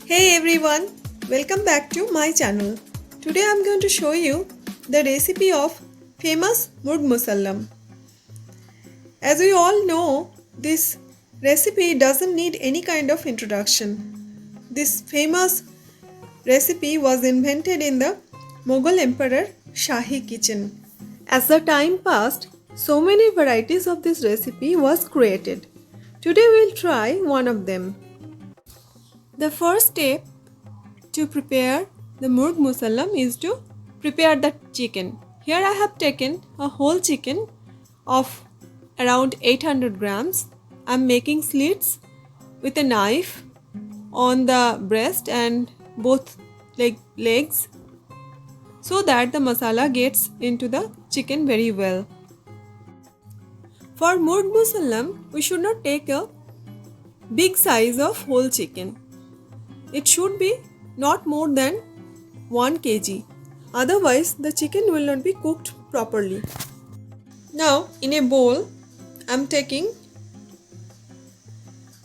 Hey everyone, welcome back to my channel. Today I'm going to show you the recipe of famous Murg Musallam. As we all know, this recipe doesn't need any kind of introduction. This famous recipe was invented in the Mughal Emperor Shahi kitchen. As the time passed, so many varieties of this recipe was created. Today we'll try one of them. The first step to prepare the Murg Musallam is to prepare the chicken. Here I have taken a whole chicken of around 800 grams. I am making slits with a knife on the breast and both legs so that the masala gets into the chicken very well. For Murg Musallam, we should not take a big size of whole chicken. It should be not more than 1 kg. Otherwise, the chicken will not be cooked properly. Now, in a bowl, I am taking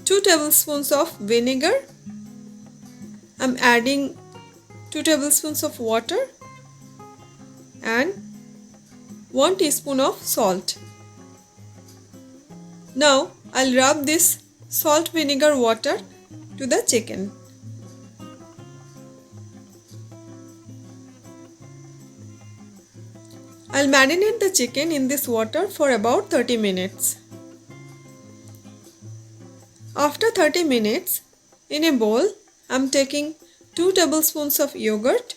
2 tablespoons of vinegar. I am adding 2 tablespoons of water and 1 teaspoon of salt. Now, I'll rub this salt vinegar water to the chicken. I'll marinate the chicken in this water for about 30 minutes. After 30 minutes, in a bowl, I'm taking 2 tablespoons of yogurt,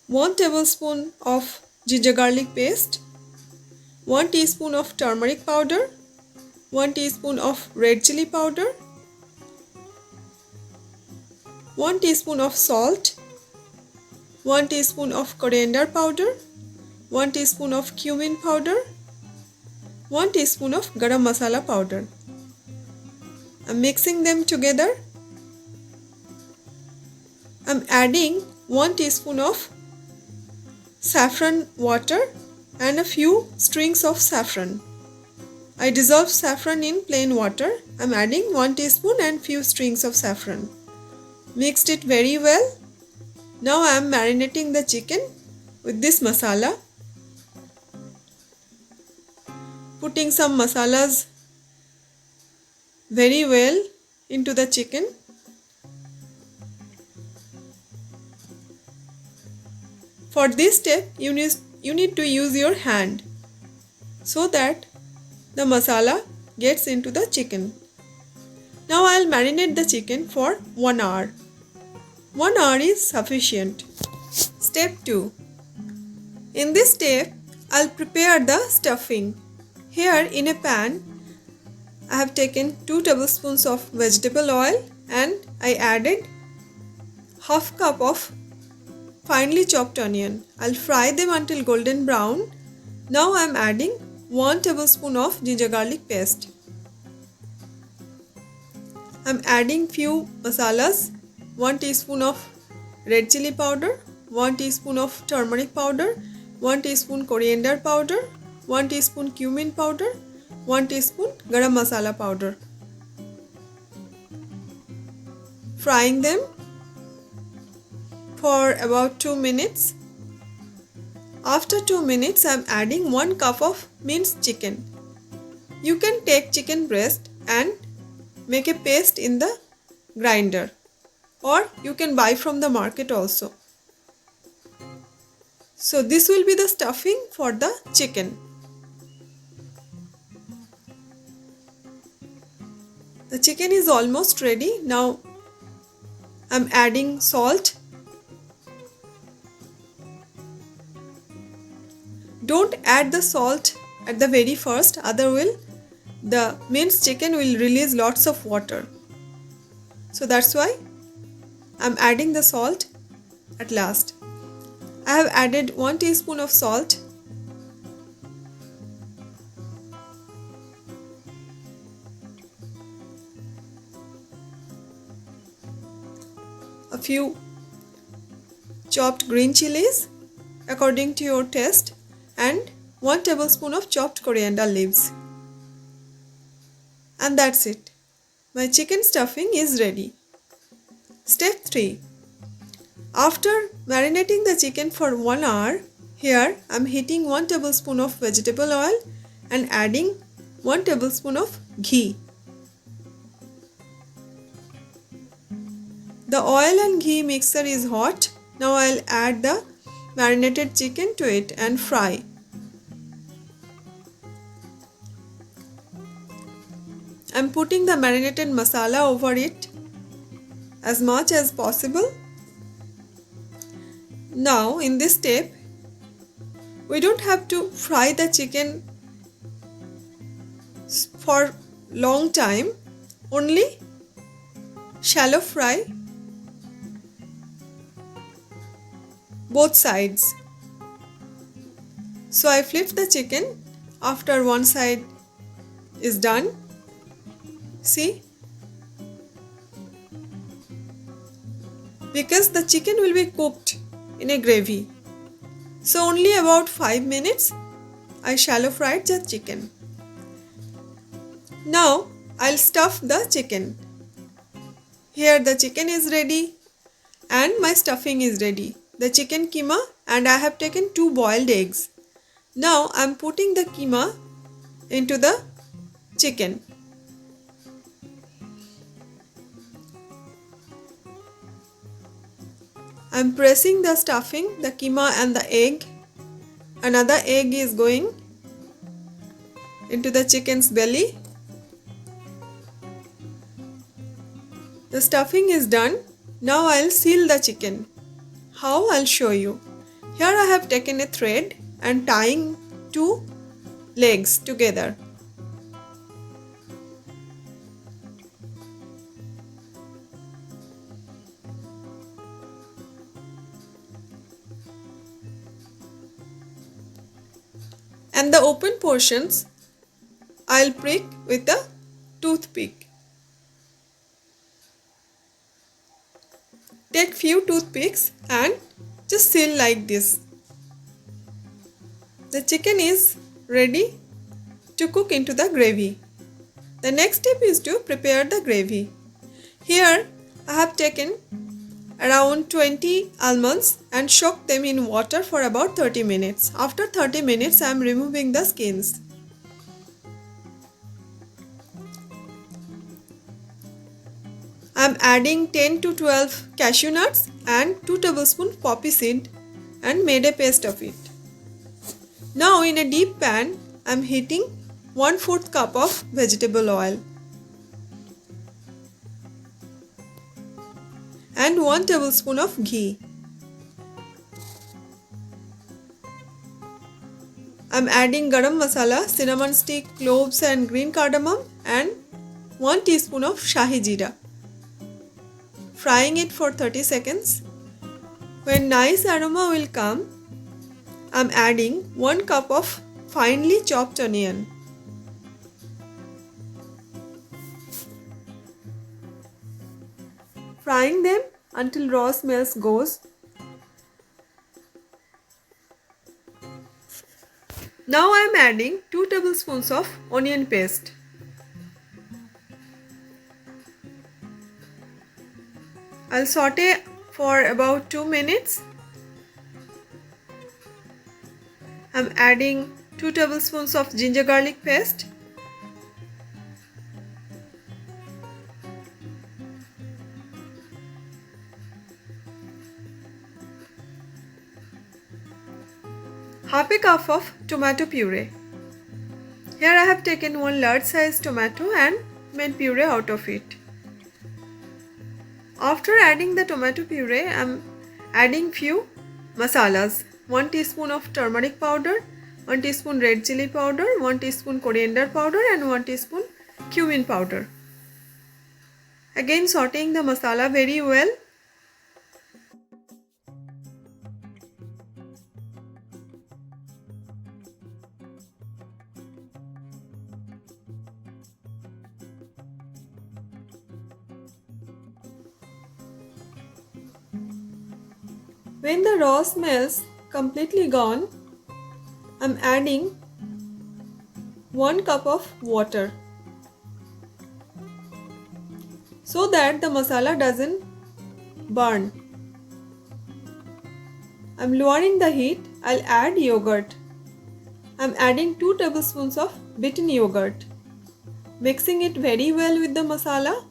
1 tablespoon of ginger garlic paste, 1 teaspoon of turmeric powder, 1 teaspoon of red chili powder, 1 teaspoon of salt, 1 teaspoon of coriander powder, 1 teaspoon of cumin powder, 1 teaspoon of garam masala powder. I'm mixing them together. I'm adding 1 teaspoon of saffron water and a few strings of saffron. I dissolve saffron in plain water. I'm adding 1 teaspoon and few strings of saffron. Mixed it very well. Now I am marinating the chicken with this masala. Putting some masalas very well into the chicken. For this step, you need to use your hand so that the masala gets into the chicken. Now I will marinate the chicken for 1 hour. 1 hour is sufficient. Step 2. In this step, I'll prepare the stuffing. Here in a pan, I have taken 2 tablespoons of vegetable oil and I added half cup of finely chopped onion. I'll fry them until golden brown. Now I am adding 1 tablespoon of ginger garlic paste. I am adding few masalas. 1 teaspoon of red chili powder, 1 teaspoon of turmeric powder, 1 teaspoon coriander powder, 1 teaspoon cumin powder, 1 teaspoon garam masala powder. Frying them for about 2 minutes. After 2 minutes, I am adding 1 cup of minced chicken. You can take chicken breast and make a paste in the grinder, or you can buy from the market also. So this will be the stuffing for the chicken. The chicken is almost ready. Now I am adding salt. Don't add the salt at the very first, otherwise the minced chicken will release lots of water. So that's why I am adding the salt at last. I have added 1 teaspoon of salt, a few chopped green chilies according to your taste, and 1 tablespoon of chopped coriander leaves. And that's it. My chicken stuffing is ready. Step 3. After marinating the chicken for 1 hour, here I am heating 1 tablespoon of vegetable oil and adding 1 tablespoon of ghee. The oil and ghee mixture is hot. Now I'll add the marinated chicken to it and fry. I'm putting the marinated masala over it as much as possible. Now in this step, we don't have to fry the chicken for long time, only shallow fry both sides. So I flipped the chicken after one side is done. See? Because the chicken will be cooked in a gravy. So only about 5 minutes I shallow fried the chicken. Now I'll stuff the chicken. Here the chicken is ready and my stuffing is ready. The chicken keema and I have taken 2 boiled eggs. Now I am putting the keema into the chicken. I am pressing the stuffing, the keema and the egg. Another egg is going into the chicken's belly. The stuffing is done. Now I'll seal the chicken. How? I'll show you. Here I have taken a thread and tying 2 legs together. And the open portions I'll prick with a toothpick. Take few toothpicks and just seal like this. The chicken is ready to cook into the gravy. The next step is to prepare the gravy. Here I have taken around 20 almonds and soaked them in water for about 30 minutes. After 30 minutes I am removing the skins. I am adding 10 to 12 cashew nuts and 2 tablespoons poppy seed and made a paste of it. Now in a deep pan I am heating 1/4 cup of vegetable oil and 1 tablespoon of ghee. I am adding garam masala, cinnamon stick, cloves and green cardamom and 1 teaspoon of shahi jeera. Frying it for 30 seconds. When nice aroma will come, I am adding 1 cup of finely chopped onion. Frying them until raw smell goes. Now I am adding 2 tablespoons of onion paste. I'll saute for about 2 minutes. I'm adding 2 tablespoons of ginger garlic paste. Half a cup of tomato puree. Here I have taken 1 large size tomato and made puree out of it. After adding the tomato puree, I am adding few masalas. 1 teaspoon of turmeric powder, 1 teaspoon red chili powder, 1 teaspoon coriander powder and 1 teaspoon cumin powder. Again sauteing the masala very well. When the raw smells completely gone, I am adding 1 cup of water so that the masala doesn't burn. I'm lowering the heat. I'll add yogurt. I'm adding 2 tablespoons of beaten yogurt. Mixing it very well with the masala.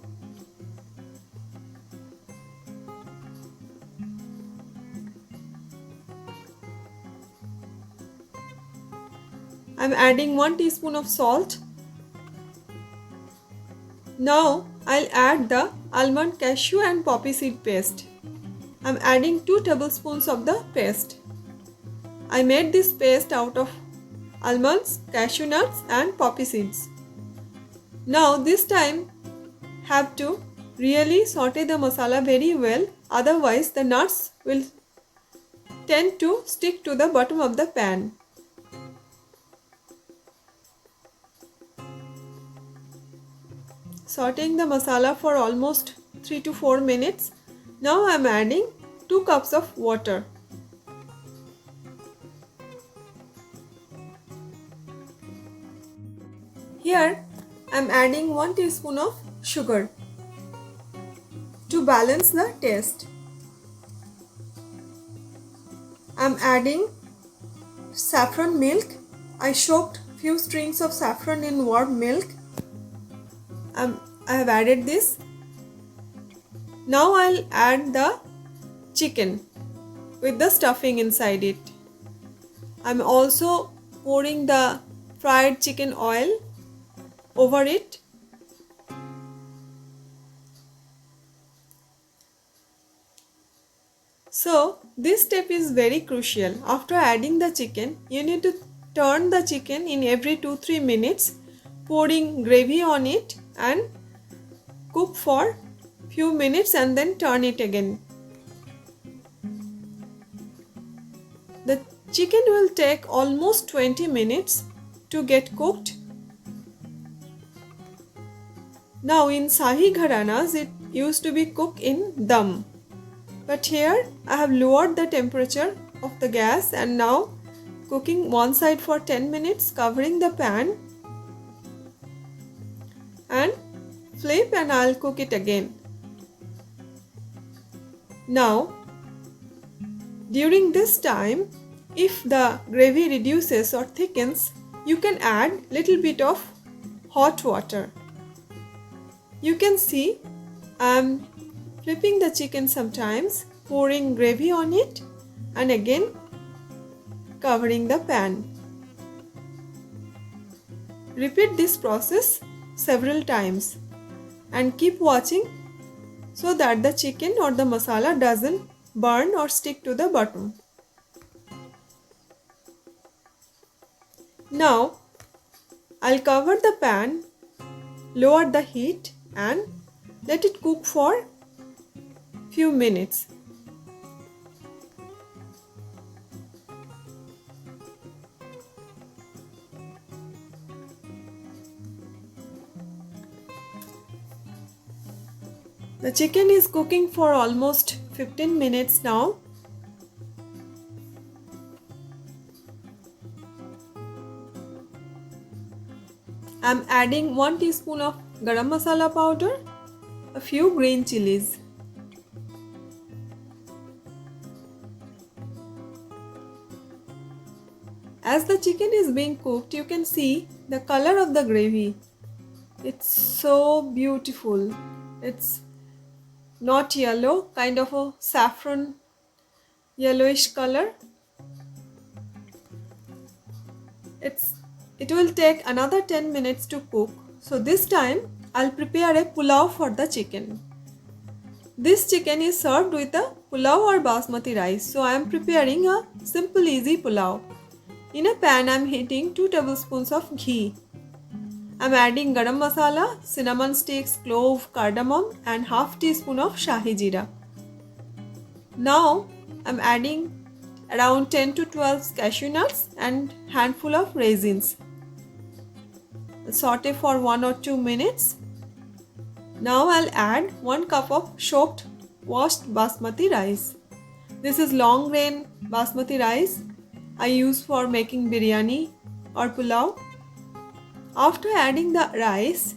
I'm adding 1 teaspoon of salt. Now I'll add the almond, cashew and poppy seed paste. I'm adding 2 tablespoons of the paste. I made this paste out of almonds, cashew nuts and poppy seeds. Now this time have to really saute the masala very well, otherwise the nuts will tend to stick to the bottom of the pan. Sauteing the masala for almost 3 to 4 minutes. Now I am adding 2 cups of water. Here I am adding 1 teaspoon of sugar to balance the taste. I am adding saffron milk. I soaked few strings of saffron in warm milk. I have added this. Now I'll add the chicken with the stuffing inside it. I'm also pouring the fried chicken oil over it. So this step is very crucial. After adding the chicken, you need to turn the chicken in every 2-3 minutes, pouring gravy on it and cook for few minutes and then turn it again. The chicken will take almost 20 minutes to get cooked. Now in Shahi Gharanas it used to be cooked in dum, but here I have lowered the temperature of the gas and now cooking one side for 10 minutes, covering the pan and flip and I'll cook it again. Now during this time, if the gravy reduces or thickens, you can add little bit of hot water. You can see I'm flipping the chicken sometimes, pouring gravy on it and again covering the pan. Repeat this process several times and keep watching so that the chicken or the masala doesn't burn or stick to the bottom. Now I'll cover the pan, lower the heat and let it cook for few minutes. The chicken is cooking for almost 15 minutes now. I'm adding 1 teaspoon of garam masala powder, a few green chilies. As the chicken is being cooked, you can see the color of the gravy. It's so beautiful. It's not yellow, kind of a saffron yellowish color. It will take another 10 minutes to cook. So this time I'll prepare a pulao for the chicken. This chicken is served with a pulao or basmati rice. So I am preparing a simple easy pulao. In a pan I am heating 2 tablespoons of ghee. I am adding garam masala, cinnamon sticks, clove, cardamom and half teaspoon of shahi jeera. Now I am adding around 10 to 12 cashew nuts and handful of raisins. Saute for 1 or 2 minutes. Now I'll add 1 cup of soaked washed basmati rice. This is long grain basmati rice I use for making biryani or pulao. After adding the rice,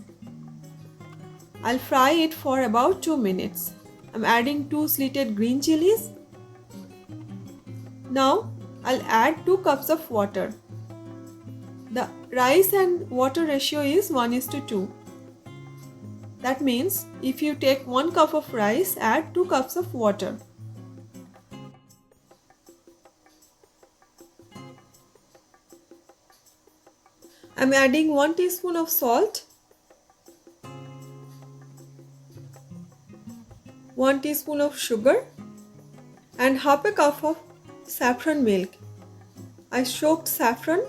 I'll fry it for about 2 minutes. I'm adding 2 slitted green chilies. Now I'll add 2 cups of water. The rice and water ratio is 1:2. That means if you take 1 cup of rice, add 2 cups of water. I'm adding 1 teaspoon of salt, 1 teaspoon of sugar and half a cup of saffron milk. I soaked saffron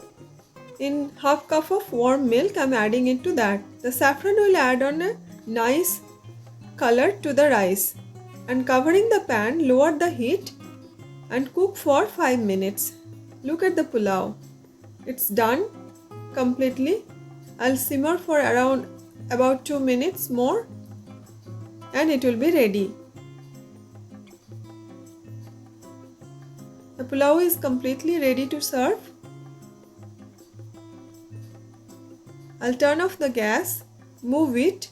in half cup of warm milk. I'm adding into that. The saffron will add on a nice color to the rice. And covering the pan, lower the heat and cook for 5 minutes. Look at the pulao. It's done completely. I'll simmer for about 2 minutes more and it will be ready. The pulao is completely ready to serve. I'll turn off the gas, move it,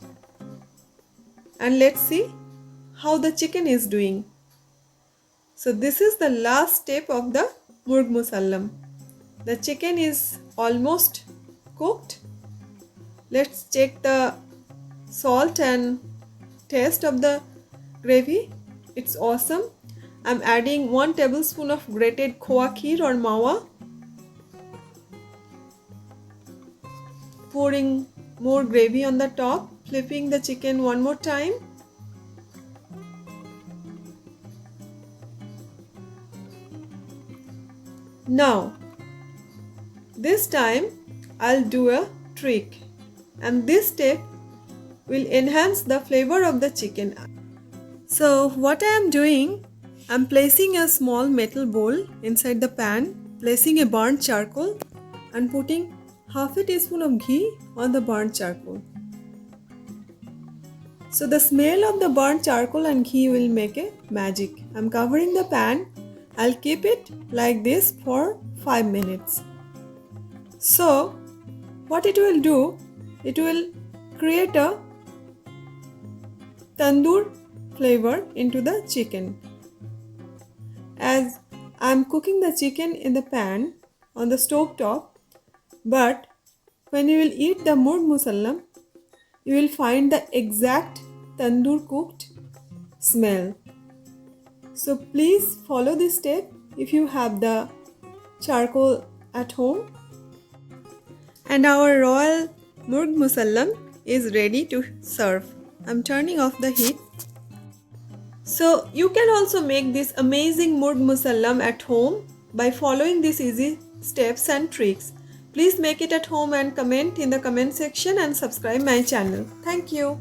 and let's see how the chicken is doing. So this is the last step of the murg musallam. The chicken is almost cooked. Let's check the salt and taste of the gravy. It's awesome. I'm adding 1 tablespoon of grated khoa kheer or mawa. Pouring more gravy on the top, flipping the chicken one more time. Now, this time I'll do a trick, and this step will enhance the flavor of the chicken. So what I am doing, I'm placing a small metal bowl inside the pan, placing a burnt charcoal and putting half a teaspoon of ghee on the burnt charcoal. So the smell of the burnt charcoal and ghee will make a magic. I'm covering the pan. I'll keep it like this for 5 minutes. So what it will do, it will create a tandoor flavor into the chicken. As I'm cooking the chicken in the pan on the stove top, but when you will eat the murg musallam, you will find the exact tandoor cooked smell. So please follow this step if you have the charcoal at home. And our royal murg musallam is ready to serve. I'm turning off the heat. So you can also make this amazing murg musallam at home by following these easy steps and tricks. Please make it at home and comment in the comment section and subscribe my channel. Thank you.